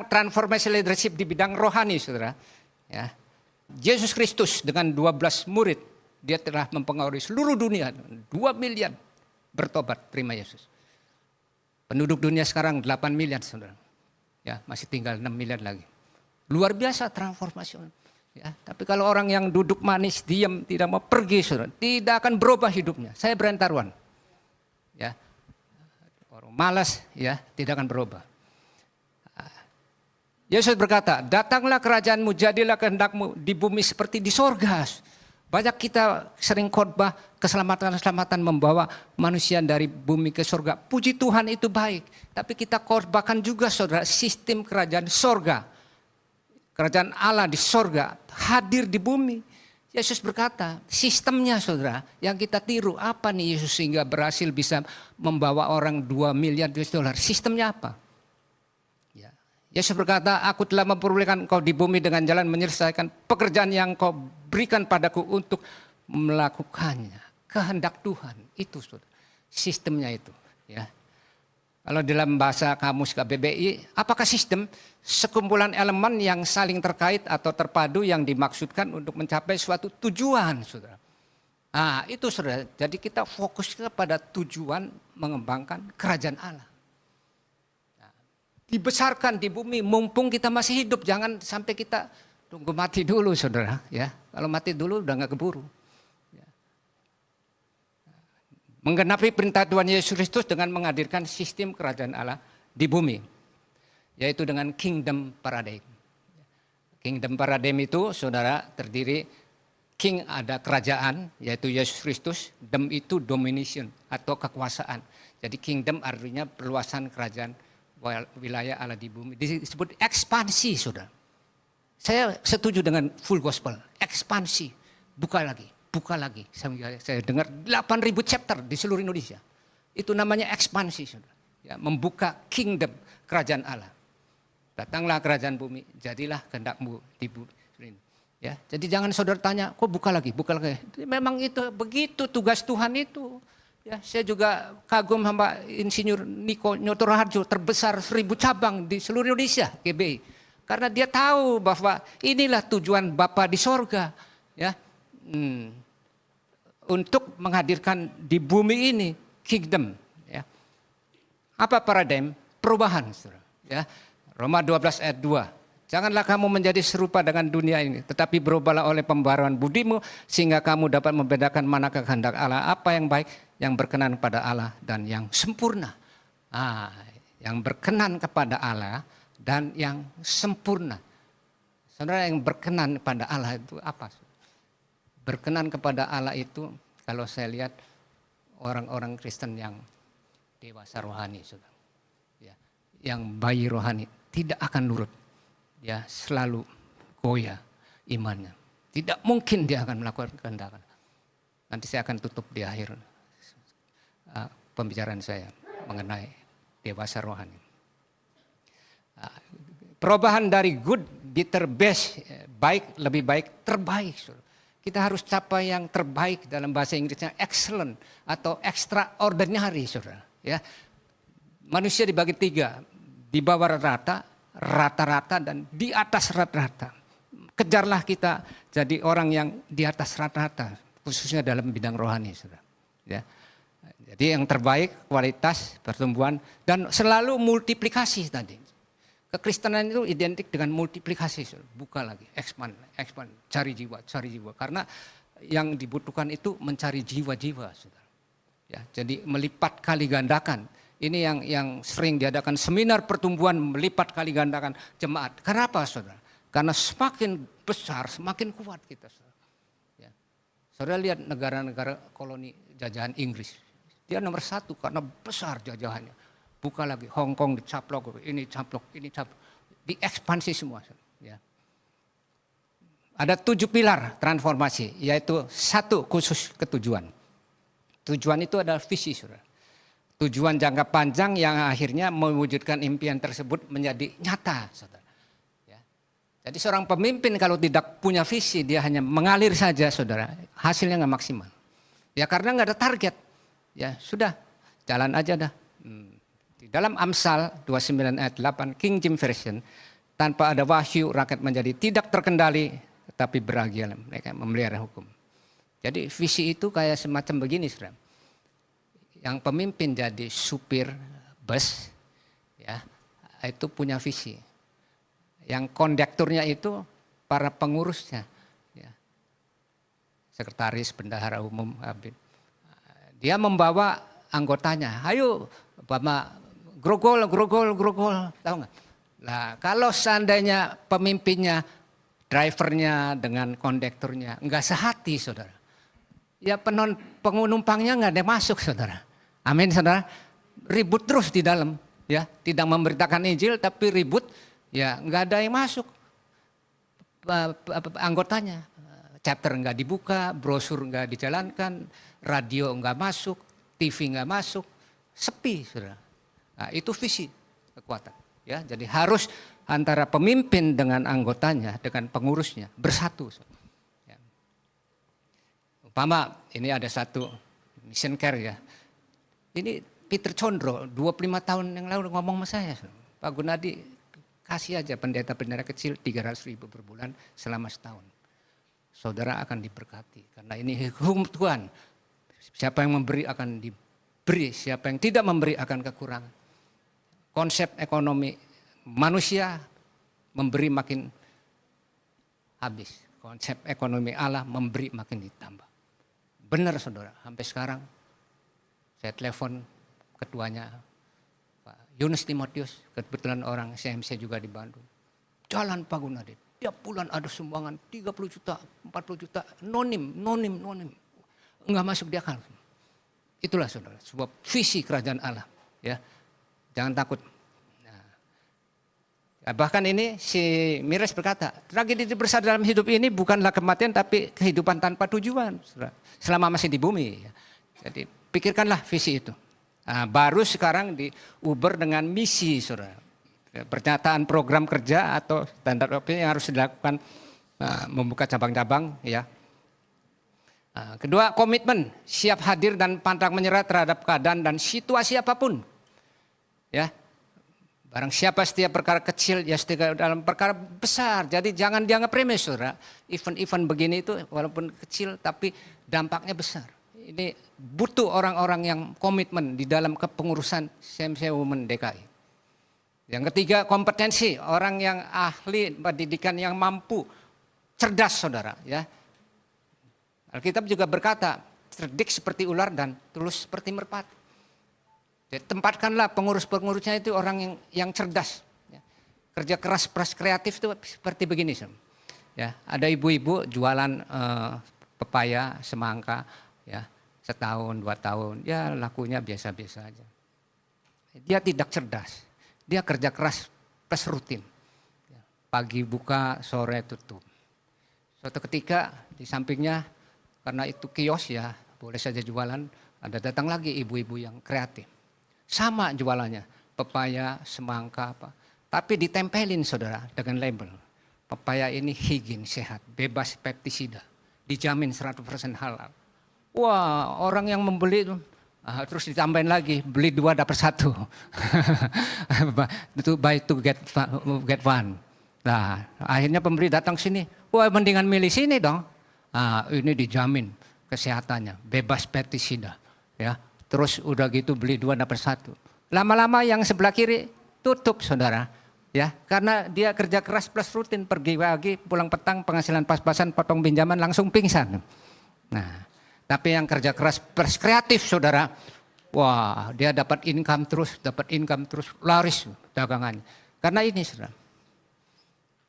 Transformasi leadership di bidang rohani, saudara. Ya. Yesus Kristus dengan 12 murid, dia telah mempengaruhi seluruh dunia. 2 miliar bertobat, terima Yesus. Penduduk dunia sekarang 8 miliar, saudara. Ya, masih tinggal 6 miliar lagi. Luar biasa transformasi. Ya, tapi kalau orang yang duduk manis, diam, tidak mau pergi, saudara, tidak akan berubah hidupnya. Saya berani taruhan. Ya. Orang malas, ya, tidak akan berubah. Yesus berkata, datanglah kerajaanmu, jadilah kehendakmu di bumi seperti di sorga. Banyak kita sering khotbah keselamatan-keselamatan membawa manusia dari bumi ke sorga. Puji Tuhan itu baik. Tapi kita khotbahkan juga, saudara, sistem kerajaan sorga. Kerajaan Allah di sorga hadir di bumi. Yesus berkata, sistemnya, saudara, yang kita tiru. Apa nih Yesus sehingga berhasil bisa membawa orang 2 miliar dolar. Sistemnya apa? Yesus berkata, aku telah memperbolehkan engkau di bumi dengan jalan menyelesaikan pekerjaan yang kau berikan padaku untuk melakukannya. Kehendak Tuhan, itu saudara. Sistemnya itu. Ya. Kalau dalam bahasa kamus KBBI, apakah sistem? Sekumpulan elemen yang saling terkait atau terpadu yang dimaksudkan untuk mencapai suatu tujuan, saudara. Nah, itu saudara. Jadi kita fokus kepada tujuan mengembangkan kerajaan Allah. Dibesarkan di bumi, mumpung kita masih hidup. Jangan sampai kita tunggu mati dulu, saudara. Ya, kalau mati dulu udah nggak keburu. Ya. Menggenapi perintah Tuhan Yesus Kristus dengan menghadirkan sistem kerajaan Allah di bumi, yaitu dengan kingdom paradigm. Kingdom paradigm itu, saudara, terdiri king ada kerajaan, yaitu Yesus Kristus. Dem itu domination atau kekuasaan. Jadi kingdom artinya perluasan kerajaan wilayah Allah di bumi. Disebut ekspansi, saudara. Saya setuju dengan full gospel. Ekspansi. Buka lagi. Saya dengar 8.000 chapter di seluruh Indonesia. Itu namanya ekspansi, saudara. Ya, membuka kingdom, kerajaan Allah. Datanglah kerajaan bumi, jadilah kehendakmu di bumi. Ya, jadi jangan saudara tanya, kok buka lagi. Memang itu begitu tugas Tuhan itu. Ya, saya juga kagum sama Insinyur Niko Nyoto Raharjo, terbesar 1.000 cabang di seluruh Indonesia, GBI. Karena dia tahu bahwa inilah tujuan Bapa di sorga. Ya, untuk menghadirkan di bumi ini kingdom. Ya. Apa paradigm? Perubahan. Ya. Roma 12 ayat 2. Janganlah kamu menjadi serupa dengan dunia ini, tetapi berubahlah oleh pembaharuan budimu, sehingga kamu dapat membedakan manakah kehendak Allah, apa yang baik, yang berkenan pada Allah, dan yang sempurna. Yang berkenan kepada Allah dan yang sempurna. Saudara, yang berkenan pada Allah itu apa? Berkenan kepada Allah itu, kalau saya lihat orang-orang Kristen yang dewasa rohani, saudara, ya, yang bayi rohani, tidak akan nurut. Ya, selalu goyah imannya. Tidak mungkin dia akan melakukan kehendak. Nanti saya akan tutup di akhir pembicaraan saya mengenai dewasa rohani. Perubahan dari good, bitter, best, baik, lebih baik, terbaik. Kita harus capai yang terbaik, dalam bahasa Inggrisnya excellent atau extraordinary, saudara. Ya. Manusia dibagi 3, di bawah rata-rata dan di atas rata-rata. Kejarlah kita jadi orang yang di atas rata-rata, khususnya dalam bidang rohani, saudara. Ya. Jadi yang terbaik, kualitas, pertumbuhan, dan selalu multiplikasi tadi. Kekristenan itu identik dengan multiplikasi, saudara. Buka lagi, expand, cari jiwa. Karena yang dibutuhkan itu mencari jiwa-jiwa, saudara. Ya, jadi melipat kali gandakan. Ini yang sering diadakan seminar pertumbuhan melipat kali gandakan jemaat. Kenapa, saudara? Karena semakin besar, semakin kuat kita, saudara. Ya. Saudara lihat negara-negara koloni jajahan Inggris. Dia nomor 1 karena besar jajahannya. Buka lagi, Hong Kong dicaplok, ini caplok. Diekspansi semua. Saudara. Ya. Ada 7 pilar transformasi, yaitu 1 khusus ketujuan. Tujuan itu adalah visi, saudara. Tujuan jangka panjang yang akhirnya mewujudkan impian tersebut menjadi nyata, saudara. Ya. Jadi seorang pemimpin kalau tidak punya visi, dia hanya mengalir saja, saudara. Hasilnya nggak maksimal. Ya karena nggak ada target. Ya sudah, jalan aja dah. Di dalam Amsal 29 ayat 8 King James Version, tanpa ada wahyu rakyat menjadi tidak terkendali, tetapi beragia mereka memelihara hukum. Jadi visi itu kayak semacam begini, saudara. Yang pemimpin jadi supir bus, ya, itu punya visi. Yang kondekturnya itu para pengurusnya, ya. Sekretaris, bendahara umum, dia membawa anggotanya, ayo Bapak grogol, tahu nggak? Nah, kalau seandainya pemimpinnya, drivernya dengan kondekturnya nggak sehati, saudara, ya penumpangnya nggak ada masuk, saudara. Amin, saudara. Ribut terus di dalam, ya, tidak memberitakan Injil tapi ribut, ya nggak ada yang masuk. Anggotanya, chapter nggak dibuka, brosur nggak dijalankan, radio nggak masuk, TV nggak masuk, sepi, saudara. Nah, itu visi kekuatan, ya. Jadi harus antara pemimpin dengan anggotanya, dengan pengurusnya bersatu. Ya. Umpama ini ada satu mission care, ya. Ini Peter Condro 25 tahun yang lalu ngomong sama saya, Pak Gunadi kasih aja pendeta-pendeta kecil 300.000 per bulan selama setahun. Saudara akan diberkati karena ini hukum Tuhan. Siapa yang memberi akan diberi, siapa yang tidak memberi akan kekurangan. Konsep ekonomi manusia memberi makin habis. Konsep ekonomi Allah memberi makin ditambah. Benar, saudara, sampai sekarang saya telepon ketuanya Pak Yunus Timotius, kebetulan orang CMC juga di Bandung. Jalan Pak Gunadi, tiap bulan ada sumbangan 30 juta, 40 juta, nonim. Enggak masuk di akal. Itulah, saudara, sebuah visi kerajaan Allah, ya. Jangan takut. Nah, bahkan ini si Mires berkata, tragedi besar dalam hidup ini bukanlah kematian tapi kehidupan tanpa tujuan, saudara, selama masih di bumi, ya. Jadi pikirkanlah visi itu. Nah, baru sekarang diuber dengan misi, saudara. Pernyataan program kerja atau standar opini yang harus dilakukan, membuka cabang-cabang, ya. Kedua, komitmen, siap hadir dan pantang menyerah terhadap keadaan dan situasi apapun, ya. Barang siapa setiap perkara kecil, ya setiap dalam perkara besar. Jadi jangan dianggap remeh, saudara. Event-event begini itu walaupun kecil tapi dampaknya besar. Ini butuh orang-orang yang komitmen di dalam kepengurusan CMC Women DKI. Yang ketiga, kompetensi, orang yang ahli pendidikan yang mampu, cerdas, saudara, ya. Alkitab juga berkata, cerdik seperti ular dan tulus seperti merpati. Jadi tempatkanlah pengurus-pengurusnya itu orang yang cerdas, ya. Kerja keras plus kreatif itu seperti begini, ya. Ada ibu-ibu jualan pepaya, semangka, ya. Setahun, 2 tahun, ya lakunya biasa-biasa aja. Dia tidak cerdas, dia kerja keras plus rutin. Pagi buka, sore tutup. Suatu ketika di sampingnya, karena itu kios, ya boleh saja jualan, ada datang lagi ibu-ibu yang kreatif. Sama jualannya, pepaya, semangka, apa. Tapi ditempelin, saudara, dengan label. Pepaya ini higien, sehat, bebas pestisida, dijamin 100% halal. Wah, orang yang membeli itu, terus ditambahin lagi, beli 2 dapat 1. Itu buy to get one. Nah, akhirnya pembeli datang sini, wah mendingan milih sini dong. Ini dijamin kesehatannya, bebas pestisida, ya. Terus udah gitu beli 2 dapat 1. Lama-lama yang sebelah kiri tutup, saudara, ya, karena dia kerja keras plus rutin, pergi pagi, pulang petang, penghasilan pas-pasan, potong pinjaman, langsung pingsan. Nah, tapi yang kerja keras plus kreatif, saudara, wah dia dapat income terus, laris dagangannya. Karena ini, saudara,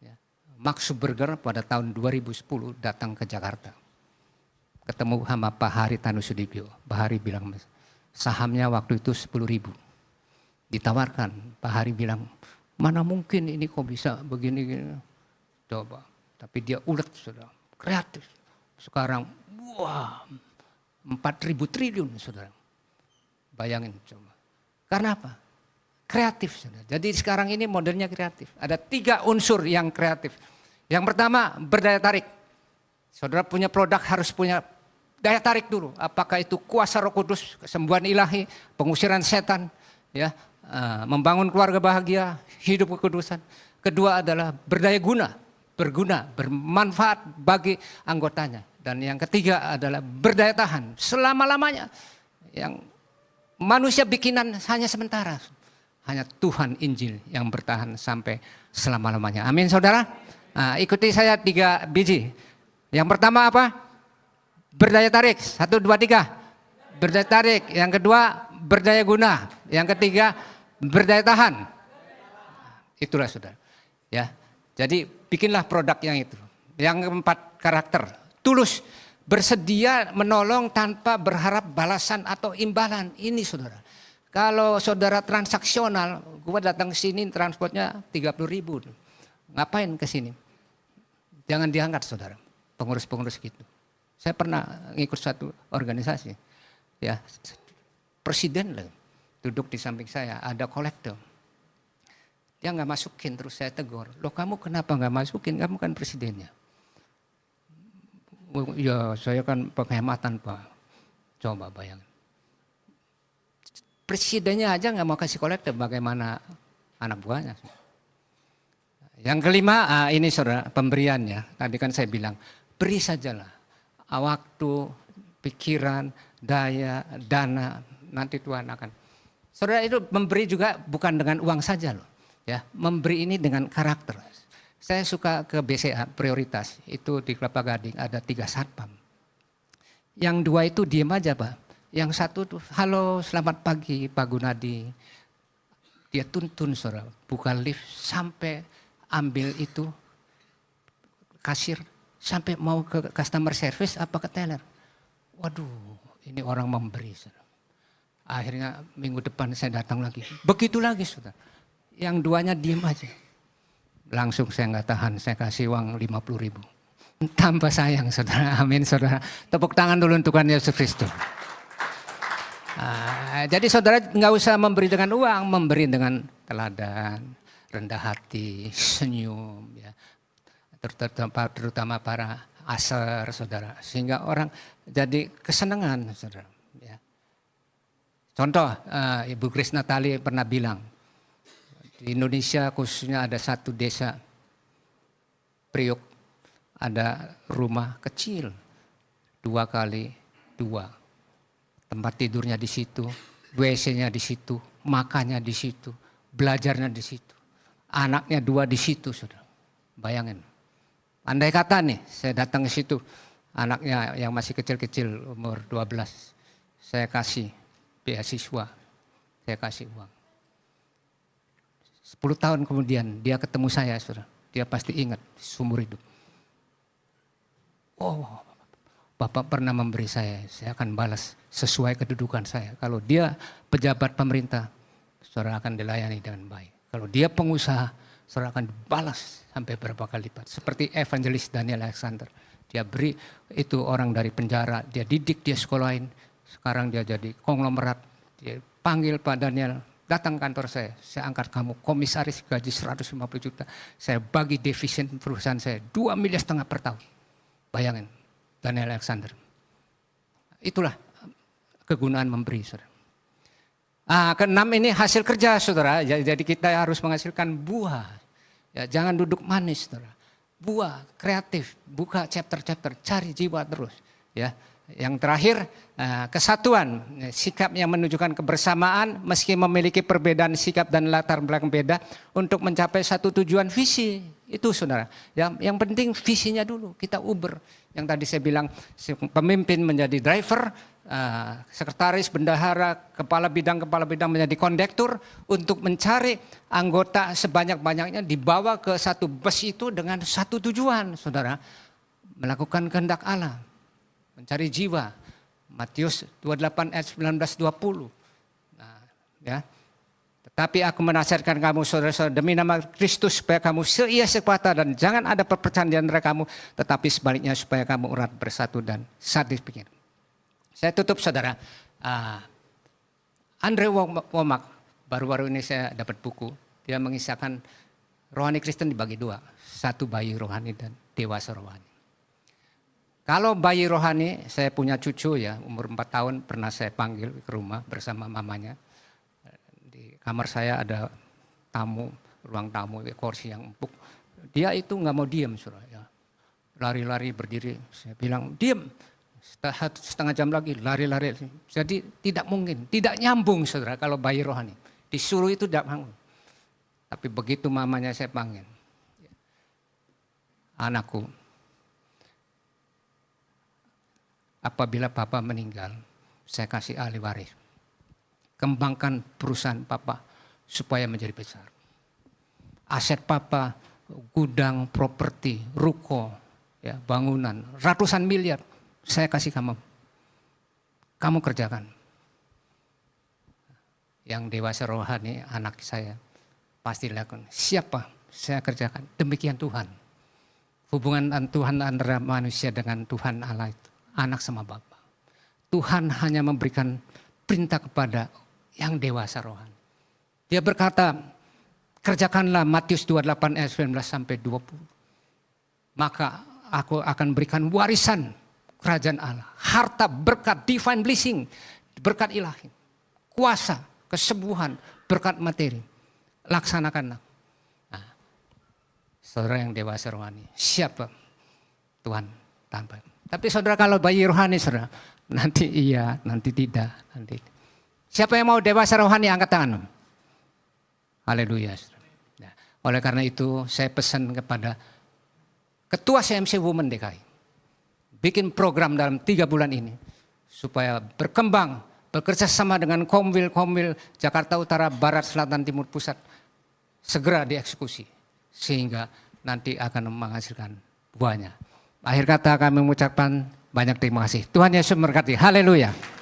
ya, Mark Zuckerberg pada tahun 2010 datang ke Jakarta. Ketemu sama Pak Hari Tanusudibyo. Pak Hari bilang, sahamnya waktu itu 10.000. Ditawarkan, Pak Hari bilang, mana mungkin ini kok bisa begini. Coba, tapi dia ulet, saudara, kreatif. Sekarang, wah, 4.000 triliun, saudara. Bayangin coba. Karena apa? Kreatif, saudara. Jadi sekarang ini modelnya kreatif. Ada 3 unsur yang kreatif. Yang pertama, berdaya tarik. Saudara punya produk harus punya daya tarik dulu. Apakah itu kuasa Roh Kudus, kesembuhan ilahi, pengusiran setan, ya, membangun keluarga bahagia, hidup kekudusan. Kedua adalah berdaya guna, berguna, bermanfaat bagi anggotanya. Dan yang ketiga adalah berdaya tahan selama-lamanya. Yang manusia bikinan hanya sementara. Hanya Tuhan Injil yang bertahan sampai selama-lamanya. Amin saudara. Nah, ikuti saya 3 biji. Yang pertama apa? Berdaya tarik. 1, 2, 3. Berdaya tarik. Yang kedua berdaya guna. Yang ketiga berdaya tahan. Itulah saudara. Ya. Jadi bikinlah produk yang itu. Yang keempat karakter. Tulus. Bersedia menolong tanpa berharap balasan atau imbalan. Ini saudara. Kalau saudara transaksional, gua datang ke sini transportnya 30.000. Ngapain ke sini? Jangan diangkat saudara, pengurus-pengurus gitu. Saya pernah ngikut satu organisasi, ya presiden lah, duduk di samping saya, ada kolektor. Dia nggak masukin, terus saya tegur, loh kamu kenapa nggak masukin? Kamu kan presidennya. Ya saya kan penghematan Pak, coba bayangin. Presidennya aja nggak mau kasih kolektor, bagaimana anak buahnya? Yang kelima, ini saudara pemberiannya. Tadi kan saya bilang, beri sajalah waktu, pikiran, daya, dana, nanti Tuhan akan. Saudara itu memberi juga bukan dengan uang saja loh, ya. Memberi ini dengan karakter. Saya suka ke BCA prioritas, itu di Kelapa Gading ada 3 satpam. Yang 2 itu diem aja Pak. Yang 1 tuh, halo selamat pagi Pak Gunadi. Dia tuntun saudara, buka lift sampai ambil itu kasir, sampai mau ke customer service apa ke teller. Waduh, ini orang memberi saudara. Akhirnya minggu depan saya datang lagi, begitu lagi saudara. Yang 2-nya diem aja. Langsung saya nggak tahan, saya kasih uang 50.000. Tanpa sayang saudara, amin saudara. Tepuk tangan dulu untuk Tuhan Yesus Kristus. Jadi saudara nggak usah memberi dengan uang, memberi dengan teladan, rendah hati, senyum, ya. Terutama para aser saudara, sehingga orang jadi kesenangan saudara. Ya. Contoh, Ibu Grace Natali pernah bilang, di Indonesia khususnya ada satu desa, Priok, ada rumah kecil, 2x2. Tempat tidurnya di situ, WC-nya di situ, makannya di situ, belajarnya di situ. Anaknya 2 di situ, saudara. Bayangin. Andai kata nih, saya datang ke situ, anaknya yang masih kecil-kecil, umur 12, saya kasih beasiswa, saya kasih uang. 10 tahun kemudian dia ketemu saya, saudara. Dia pasti ingat seumur hidup. Oh, Bapak pernah memberi saya akan balas sesuai kedudukan saya. Kalau dia pejabat pemerintah, saudara akan dilayani dengan baik. Kalau dia pengusaha, saudara akan dibalas sampai berapa kali lipat. Seperti evangelis Daniel Alexander. Dia beri itu orang dari penjara, dia didik, dia sekolahin. Sekarang dia jadi konglomerat. Dia panggil Pak Daniel, datang kantor saya angkat kamu komisaris gaji 150 juta. Saya bagi dividen perusahaan saya 2,5 miliar per tahun. Bayangin. Daniel Alexander. Itulah kegunaan memberi, saudara. Keenam ini hasil kerja, saudara. Jadi kita harus menghasilkan buah. Ya, jangan duduk manis, saudara. Buah, kreatif, buka chapter-chapter, cari jiwa terus. Ya, yang terakhir kesatuan, sikap yang menunjukkan kebersamaan meski memiliki perbedaan sikap dan latar belakang beda untuk mencapai satu tujuan visi. Itu saudara, yang penting visinya dulu, kita uber. Yang tadi saya bilang, pemimpin menjadi driver, sekretaris, bendahara, kepala bidang menjadi kondektur untuk mencari anggota sebanyak-banyaknya dibawa ke satu bus itu dengan satu tujuan, saudara. Melakukan kehendak Allah, mencari jiwa. Matius 28 ayat 19-20. Nah, ya. Tetapi aku menasihatkan kamu saudara-saudara demi nama Kristus supaya kamu seia sekata dan jangan ada perpecahan di antara kamu, tetapi sebaliknya supaya kamu erat bersatu dan satu pikir. Saya tutup saudara. Andre Wommack, baru-baru ini saya dapat buku. Dia mengisahkan rohani Kristen dibagi 2. 1 bayi rohani dan dewasa rohani. Kalau bayi rohani, saya punya cucu ya, umur 4 tahun pernah saya panggil ke rumah bersama mamanya. Di kamar saya ada tamu, ruang tamu, kursi yang empuk. Dia itu nggak mau diam, saudara. Ya. Lari-lari berdiri. Saya bilang, diam. Setengah jam lagi lari-lari. Jadi tidak mungkin, tidak nyambung, saudara, kalau bayi rohani. Disuruh itu tidak mau. Tapi begitu mamanya saya panggil, anakku, apabila papa meninggal, saya kasih ahli waris. Kembangkan perusahaan papa supaya menjadi besar. Aset papa, gudang, properti, ruko, ya, bangunan, ratusan miliar, saya kasih kamu. Kamu kerjakan. Yang dewasa rohani, anak saya, pasti lakukan. Siapa? Saya kerjakan. Demikian Tuhan. Hubungan Tuhan antara manusia dengan Tuhan Allah itu. Anak sama Bapa. Tuhan hanya memberikan perintah kepada yang dewasa rohani. Dia berkata, kerjakanlah Matius 28 ayat 19 sampai 20. Maka aku akan berikan warisan kerajaan Allah. Harta, berkat, divine blessing, berkat ilahi. Kuasa, kesembuhan, berkat materi. Laksanakanlah. Nah, saudara yang dewasa rohani, siapa Tuhan tanpa. Tapi saudara kalau bayi rohani, saudara, nanti iya, nanti tidak, nanti. Siapa yang mau dewasa rohani, angkat tangan. Haleluya. Nah, oleh karena itu saya pesan kepada Ketua CMC Women DKI. Bikin program dalam 3 bulan ini. Supaya berkembang, bekerja sama dengan Komwil Jakarta Utara, Barat, Selatan, Timur, Pusat. Segera dieksekusi. Sehingga nanti akan menghasilkan buahnya. Akhir kata kami mengucapkan banyak terima kasih. Tuhan Yesus memberkati. Haleluya.